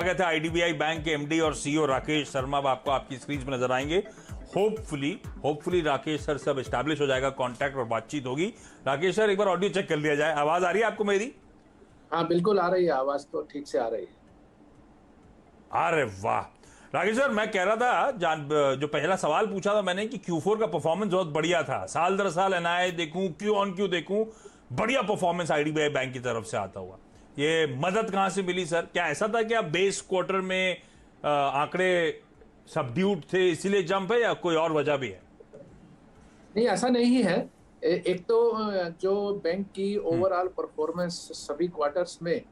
स्वागत है। IDBI bank के एमडी और सीईओ राकेश शर्मा अब आपको आपकी स्क्रीन पर नजर आएंगे। होपफुली राकेश सर सब एस्टैब्लिश हो जाएगा, कांटेक्ट और बातचीत होगी। राकेश सर, एक बार ऑडियो चेक कर लिया जाए। आवाज आ रही है आपको मेरी? हाँ, बिल्कुल आ रही है आवाज, तो ठीक से आ रही है। अरे वाह राकेश सर, मैं कह रहा था जो पहला सवाल पूछा था मैंने कि Q4 का परफॉर्मेंस बहुत बढ़िया था। साल दर साल एनआई देखूं, क्यू ऑन क्यू देखूं, बढ़िया परफॉर्मेंस आईडीबीआई बैंक की तरफ से आता हुआ। ये मदद कहां से मिली सर? क्या ऐसा था कि आप बेस क्वार्टर में आंकड़े सबड्यूट थे इसीलिए जंप है, या कोई और वजह भी है? नहीं, ऐसा नहीं है। एक तो जो बैंक की ओवरऑल परफॉर्मेंस सभी क्वार्टर्स में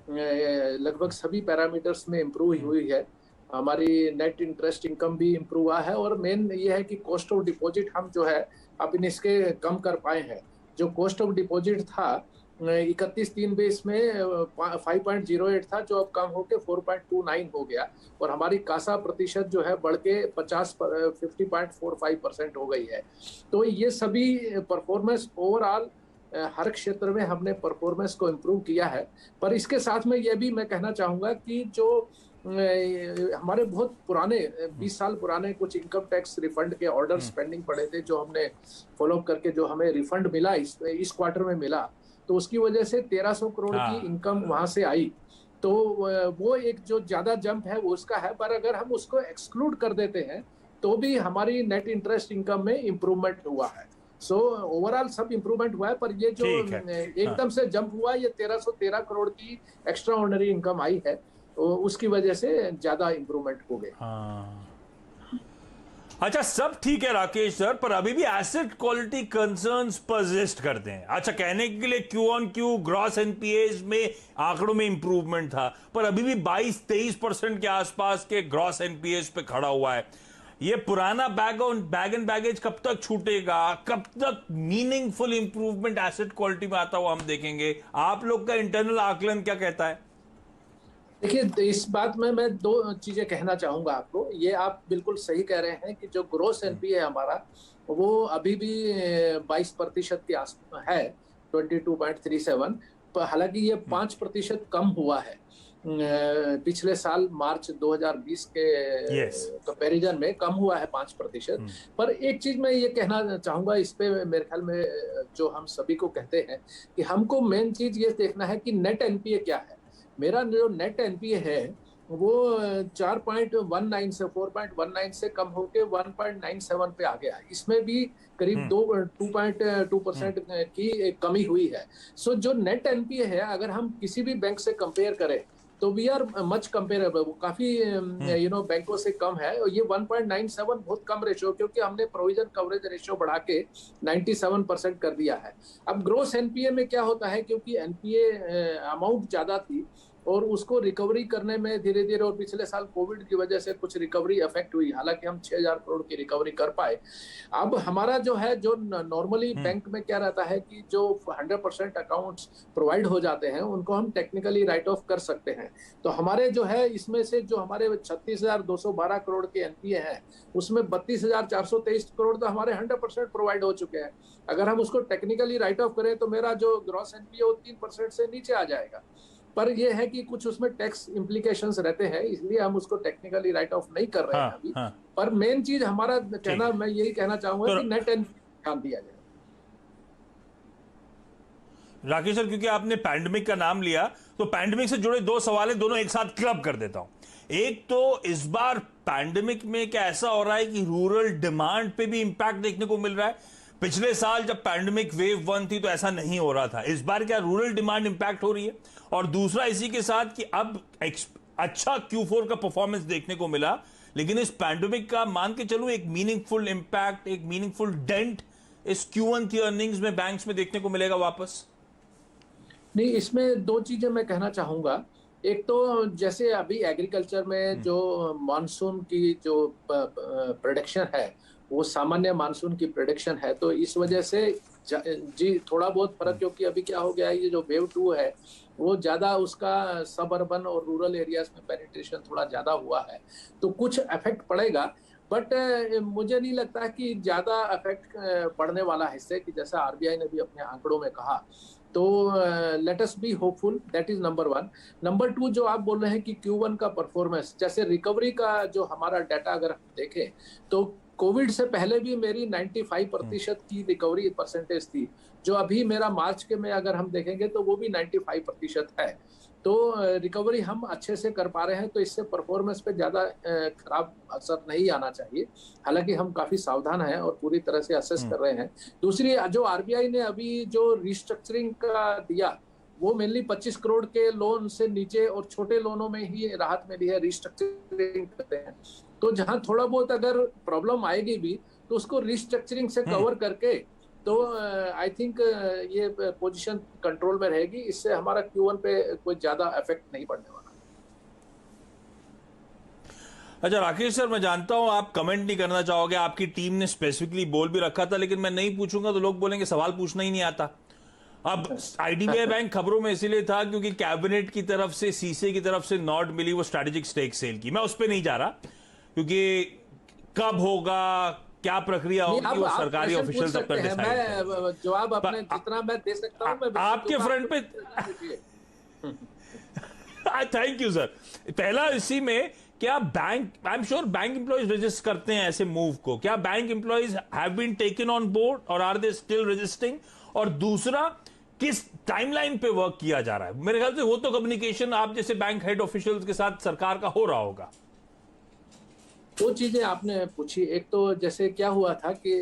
लगभग सभी पैरामीटर्स में इम्प्रूव हुई है। हमारी नेट इंटरेस्ट इनकम भी इम्प्रूव हुआ है, और मेन ये है कि कॉस्ट ऑफ डिपॉजिट हम जो है अपन इसके कम कर पाए हैं। जो कॉस्ट ऑफ डिपॉजिट था 31/3 में 5.08 था, जो अब कम होकर 4.29 हो गया, और हमारी कासा प्रतिशत जो है बढ़ के 50.45% हो गई है। तो ये सभी परफॉर्मेंस ओवरऑल हर क्षेत्र में हमने परफॉर्मेंस को इम्प्रूव किया है। पर इसके साथ में ये भी मैं कहना चाहूंगा कि जो हमारे बहुत पुराने 20 साल पुराने कुछ इनकम टैक्स रिफंड के ऑर्डर्स पेंडिंग पड़े थे, जो हमने फॉलो करके जो हमें रिफंड मिला इस क्वार्टर में मिला, तो उसकी वजह से 1300 करोड़ की हाँ। इनकम वहां से आई। तो वो एक जो ज्यादा जंप है वो उसका है, पर अगर हम उसको एक्सक्लूड कर देते हैं तो भी हमारी नेट इंटरेस्ट इनकम में इम्प्रूवमेंट हुआ है। सो ओवरऑल सब इम्प्रूवमेंट हुआ है, पर ये जो ठीक है। हाँ। एकदम से जंप हुआ, ये 1313 करोड़ की एक्स्ट्रा ऑर्डिनरी इनकम आई है, तो उसकी वजह से ज्यादा इम्प्रूवमेंट हो गए। हाँ, अच्छा सब ठीक है राकेश सर, पर अभी भी एसेट क्वालिटी कंसर्न्स परसिस्ट करते हैं। अच्छा, कहने के लिए Q on Q gross NPS में आंकड़ों में इंप्रूवमेंट था, पर अभी भी 22-23% के आसपास के ग्रॉस एनपीएस पे खड़ा हुआ है। ये पुराना बैग एंड बैगेज कब तक छूटेगा? कब तक मीनिंगफुल इंप्रूवमेंट एसेट क्वालिटी में आता हुआ हम देखेंगे? आप लोग का इंटरनल आकलन क्या कहता है? देखिए, तो इस बात में मैं दो चीजें कहना चाहूंगा आपको। ये आप बिल्कुल सही कह रहे हैं कि जो ग्रोस एनपीए है हमारा, वो अभी भी 22% के आस है, 22.37। हालांकि ये 5% कम हुआ है पिछले साल मार्च 2020 के यस। कंपैरिजन में कम हुआ है 5%। पर एक चीज मैं ये कहना चाहूंगा इस पे, मेरे ख्याल में जो हम सभी को कहते हैं कि हमको मेन चीज ये देखना है कि नेट एनपीए क्या है। मेरा जो नेट एनपीए है वो 4.19 से 4.19 से कम होके 1.97 पे आ गया। इसमें भी करीब 2.2% की कमी हुई है। सो जो नेट एनपीए है, अगर हम किसी भी बैंक से कंपेयर करें तो वी आर मच कंपेरेबल, वो काफी बैंकों से कम है। और ये 1.97 बहुत कम रेशियो, क्योंकि हमने प्रोविजन कवरेज रेशियो बढ़ा के 97% कर दिया है। अब ग्रोस एनपीए में क्या होता है, क्योंकि एनपीए अमाउंट ज्यादा थी और उसको रिकवरी करने में धीरे धीरे, और पिछले साल कोविड की वजह से कुछ रिकवरी इफेक्ट हुई, हालांकि हम 6000 करोड़ की रिकवरी कर पाए। अब हमारा जो है, जो नॉर्मली बैंक में क्या रहता है कि जो 100% अकाउंट्स प्रोवाइड हो जाते हैं उनको हम टेक्निकली राइट ऑफ कर सकते हैं। तो हमारे जो है इसमें से जो हमारे 36,212 करोड़ के एनपीए हैं, उसमें 32,423 करोड़ तो हमारे 100% प्रोवाइड हो चुके हैं। अगर हम उसको टेक्निकली राइट ऑफ करें तो मेरा जो ग्रॉस एनपीए वो 3% से नीचे आ जाएगा। पर यह है कि कुछ उसमें टैक्स इम्प्लीकेशंस रहते हैं, इसलिए हम उसको टेक्निकली राइट ऑफ नहीं कर रहे हैं हाँ अभी। हाँ। पर मेन चीज हमारा ठीक कहना, है। मैं यही कहना चाहूंगा तो कि नेट एनपीए ध्यान दिया जाए। राकेश सर, क्योंकि आपने पैंडेमिक का नाम लिया, तो पैंडेमिक से जुड़े दो सवाल है, दोनों एक साथ क्लब कर देता हूं। एक तो इस बार पैंडेमिक में क्या ऐसा हो रहा है कि रूरल डिमांड पे भी इंपैक्ट देखने को मिल रहा है? पिछले साल जब पैंडेमिक वेव 1 थी तो ऐसा नहीं हो रहा था। इस बार क्या रूरल डिमांड इंपैक्ट हो रही है? और दूसरा इसी के साथ कि अब अच्छा Q4 का परफॉर्मेंस देखने को मिला, लेकिन इस पैंडेमिक का मान के चलूं एक मीनिंगफुल इंपैक्ट, एक मीनिंगफुल डेंट इस Q1 की अर्निंग्स में बैंक्स में देखने को मिलेगा वापस? नहीं, इसमें दो चीजें मैं कहना चाहूंगा। एक तो जैसे अभी एग्रीकल्चर में जो मानसून की जो प्रोडक्शन है, वो सामान्य मानसून की प्रोडक्शन है, तो इस वजह से जी थोड़ा बहुत फर्क, क्योंकि अभी क्या हो गया है, ये जो वेव 2 है वो ज्यादा उसका सब अर्बन और रूरल एरियाज में पेनिट्रेशन थोड़ा ज्यादा हुआ है, तो कुछ इफेक्ट पड़ेगा। बट मुझे नहीं लगता कि ज्यादा इफेक्ट पड़ने वाला है इससे, कि जैसा आरबीआई ने भी अपने आंकड़ों में कहा। तो let us be hopeful, that is number one. Number two, जो आप बोल रहे हैं कि Q1 का परफॉर्मेंस, जैसे रिकवरी का जो हमारा डाटा अगर हम देखें तो कोविड से पहले भी मेरी 95% की रिकवरी परसेंटेज थी, जो अभी मेरा मार्च के में अगर हम देखेंगे तो वो भी 95% है। तो रिकवरी हम अच्छे से कर पा रहे हैं, तो इससे परफॉर्मेंस पे ज़्यादा खराब असर नहीं आना चाहिए। हालांकि हम काफ़ी सावधान हैं और पूरी तरह से असेस कर रहे हैं। दूसरी, जो आरबीआई ने अभी जो रिस्ट्रक्चरिंग का दिया, वो मेनली 25 करोड़ के लोन से नीचे और छोटे लोनों में ही राहत मिली है, रिस्ट्रक्चरिंग करते हैं। तो जहां थोड़ा बहुत अगर प्रॉब्लम आएगी भी, तो उसको रिस्ट्रक्चरिंग से कवर करके, तो आई थिंक ये पोजीशन कंट्रोल में रहेगी। इससे हमारा Q1 पे कोई ज्यादा इफेक्ट नहीं पड़ने वाला। अच्छा राकेश सर, मैं जानता हूं आप कमेंट नहीं करना चाहोगे, आपकी टीम ने स्पेसिफिकली बोल भी रखा था, लेकिन मैं नहीं पूछूंगा तो लोग बोलेंगे सवाल पूछना ही नहीं आता। अब आईडीबीआई बैंक खबरों में इसीलिए था क्योंकि कैबिनेट की तरफ से, सीसे की तरफ से नॉट मिली वो स्ट्रैटेजिक स्टेक सेल की। मैं उस पर नहीं जा रहा क्योंकि कब होगा, क्या प्रक्रिया होगी, वो सरकारी ऑफिशियल तब तक डिसाइड करेंगे। मैं जवाब अपने जितना मैं दे सकता हूं मैं आपके फ्रंट पे थैंक यू सर। पहला इसी में, क्या bank, I am sure bank employees resist करते हैं ऐसे मूव को, क्या bank employees have been taken on board और आर दे स्टिल रजिस्टिंग? और दूसरा, किस टाइमलाइन पे वर्क किया जा रहा है? मेरे ख्याल से वो तो कम्युनिकेशन आप जैसे बैंक हेड ऑफिशियल्स के साथ सरकार का हो रहा होगा। दो चीजें आपने पूछी। एक तो जैसे क्या हुआ था कि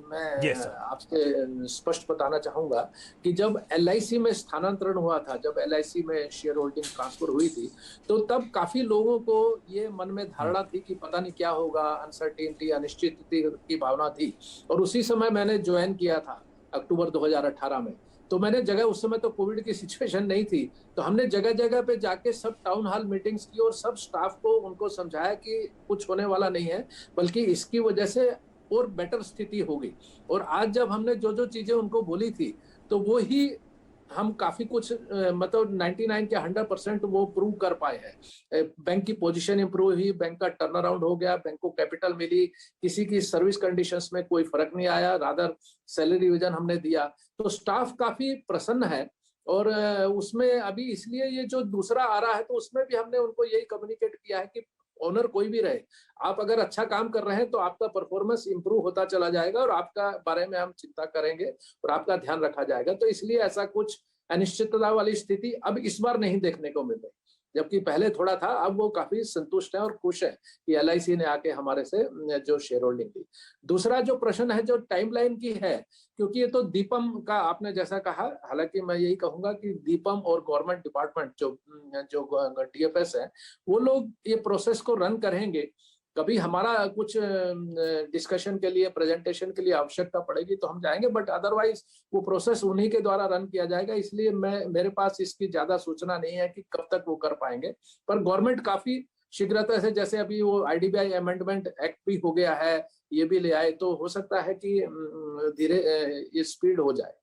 मैं आपसे स्पष्ट बताना चाहूंगा कि जब LIC में स्थानांतरण हुआ था, जब LIC में शेयर होल्डिंग ट्रांसफर हुई थी, तो तब काफी लोगों को ये मन में धारणा थी कि पता नहीं क्या होगा, अनसर्टेनिटी, अनिश्चितता की भावना थी। और उसी समय मैंने ज्वाइन किया था अक्टूबर 2018 में। तो मैंने जगह, उस समय तो कोविड की सिचुएशन नहीं थी, तो हमने जगह जगह पे जाके सब टाउन हॉल मीटिंग्स की और सब स्टाफ को उनको समझाया कि कुछ होने वाला नहीं है, बल्कि इसकी वजह से और बेटर स्थिति होगी। और आज जब हमने जो जो चीजें उनको बोली थी, तो वो ही हम काफी कुछ मतलब 99 के 100% वो प्रूव कर पाए हैं। बैंक की पोजीशन इंप्रूव हुई, बैंक का टर्न अराउंड हो गया, बैंक को कैपिटल मिली, किसी की सर्विस कंडीशंस में कोई फर्क नहीं आया, रादर सैलरी रिवीजन हमने दिया। तो स्टाफ काफी प्रसन्न है। और उसमें अभी इसलिए ये जो दूसरा आ रहा है, तो उसमें भी हमने उनको यही कम्युनिकेट किया है कि ओनर कोई भी रहे, आप अगर अच्छा काम कर रहे हैं तो आपका परफॉर्मेंस इंप्रूव होता चला जाएगा और आपका बारे में हम चिंता करेंगे और आपका ध्यान रखा जाएगा। तो इसलिए ऐसा कुछ अनिश्चितता वाली स्थिति अब इस बार नहीं देखने को मिल रही, जबकि पहले थोड़ा था। अब वो काफी संतुष्ट है और खुश है कि LIC ने आके हमारे से जो शेयर होल्डिंग दी। दूसरा जो प्रश्न है जो टाइमलाइन की है, क्योंकि ये तो दीपम का आपने जैसा कहा, हालांकि मैं यही कहूंगा कि दीपम और गवर्नमेंट डिपार्टमेंट जो DFS है, वो लोग ये प्रोसेस को रन करेंगे। कभी हमारा कुछ डिस्कशन के लिए, प्रेजेंटेशन के लिए आवश्यकता पड़ेगी तो हम जाएंगे, बट अदरवाइज वो प्रोसेस उन्हीं के द्वारा रन किया जाएगा। इसलिए मेरे पास इसकी ज्यादा सूचना नहीं है कि कब तक वो कर पाएंगे। पर गवर्नमेंट काफी शीघ्रता से, जैसे अभी वो IDBI अमेंडमेंट एक्ट भी हो गया है, ये भी ले आए, तो हो सकता है कि धीरे ये स्पीड हो जाए।